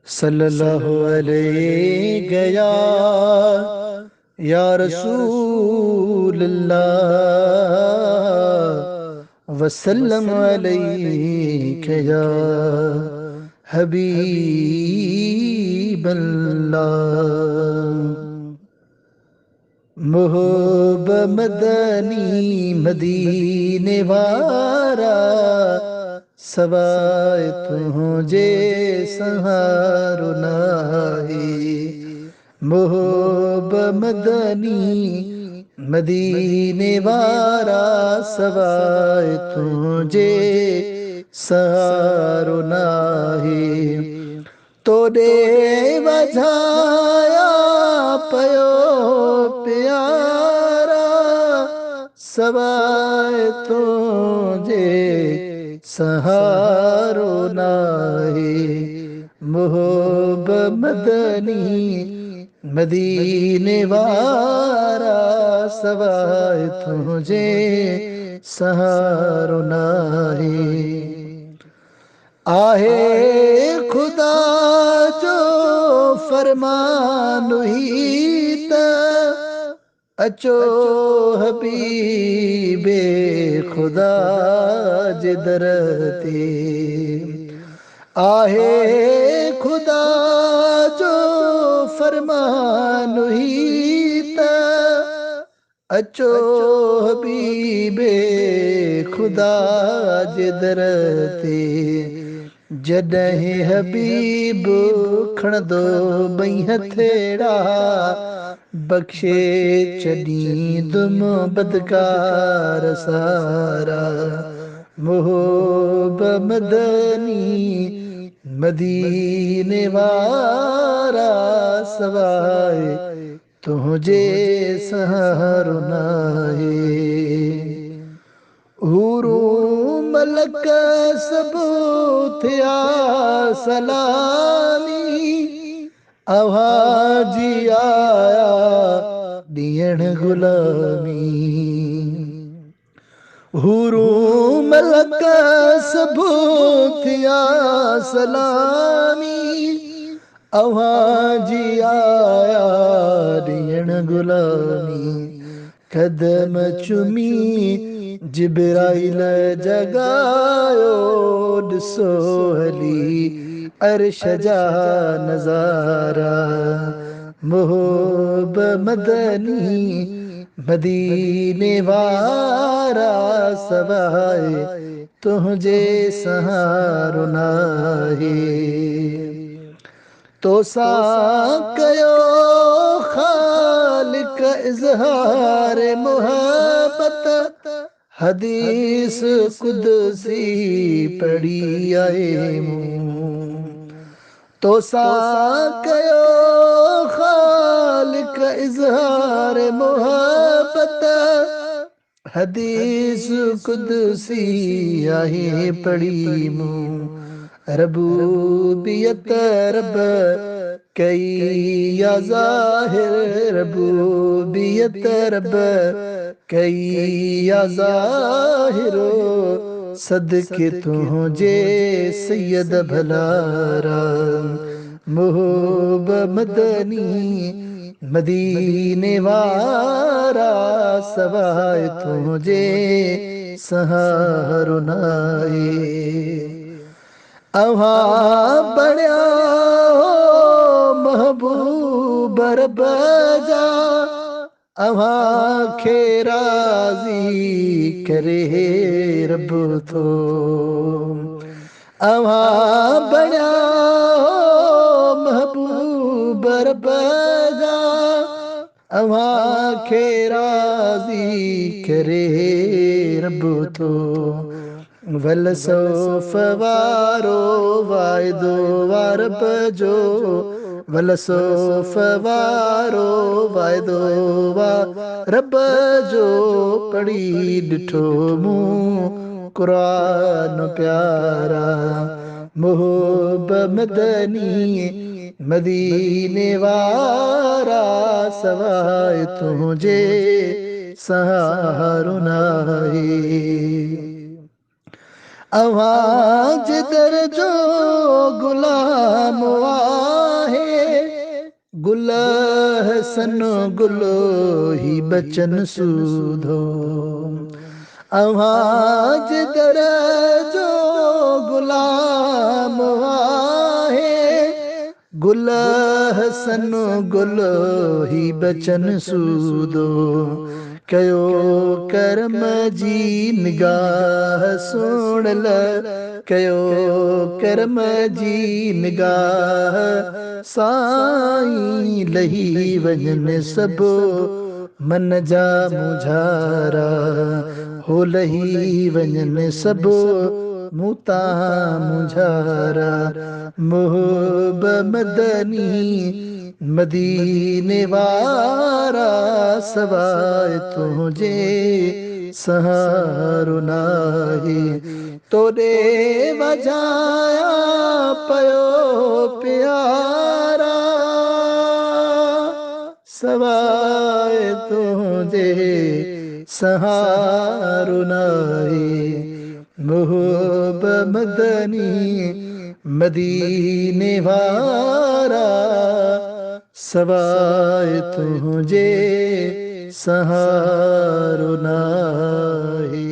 सल्लल्लाहु अलैहि गया या रसूल अल्लाह वसल्लम अलैहि या हबीब अल्लाह। मोहब मदनी मदीने वारा सवाए तुझे सहारो नाही। मोहब मदनी मदीने वारा सवाए तुझे सहारो नाही। तोड़े वझाया पयो प्यारा सवाए तुझे सहारो नाही। मोहब मदनी मदीने वारा सवाए तुझे सहारो नाही। आहे खुदा जो फरमान ही त अचो हबीबे खुदा जे दर ते। आहे खुदा जो फरमान ही त अचो हबीबे खुदा जे दर ते। जॾहिं हबीब खणंदो ॿई हथेड़ा बख़्शे छॾींदुमि बदकार सारा। मोहब मदनी मदीने वारा सवाए तुझे सहारो नाहे। हूरू मलक सभु थिया सलामी अवाजी आया ॾियण गुलामी। हूरू मलक सभु थिया सलामी अवाजी आया ॾियण गुलामी। कदम चुमी जिब्राइल जगायो ॾिसो हली अर्श जा नज़ारा। मोहब मदनी मदीने वारा सवाए तुझे सहारो नाहे। तोसा कयो ख़ालिक इज़हार मोहब्बत हदीस कुदसी पढ़ी आए मूं। तोसा कयो ख़ालिक इज़हार मोहब्बत हदीस कुदसी आहे पढ़ी मूं। रबूबियत रब कई या ज़ाहिर रबूबियत रब कई या ज़ाहिरो सदके तुझे सैयद भलारा। मोहब मदनी मदीने वारा सवाए तुझे सहारो नाहे। अवा बणिया हो महबूब रब जा अवा खे राज़ी करे रब थो। अवा बणिया हो महबूब रब जा अवा खे राज़ी करे रब थो। वल सौफ़ वारो वाइदो वारब जो वल सौफ़ वारो वाइदो वारब जो पढ़ी ॾिठो मूं क़ुरान प्यारा। मोहब मदनी मदीने वारा सवाए तुझे सहारो नाहे। अवा जिदर जो गुलाम गुल हसन गुलो ही बचन सूधो आवाज दर जो गुलाम आहे गुल हसन गुल ही बचन सूदो कयो करम जी निगाह सुणल कयो करम जी निगाह साईं लही वञनि सभु मन जा मुझारा हो लही वञनि सभु मूता मुझारा मोहब मदनी मदीने वारा सवाए तुझे सहारो नाहे तोरे वजाया पयो प्यारा सवाए तुझे सहारो नाहे मोहब मदनी मदीने वारा सवाए तुझे सहारो नाहे।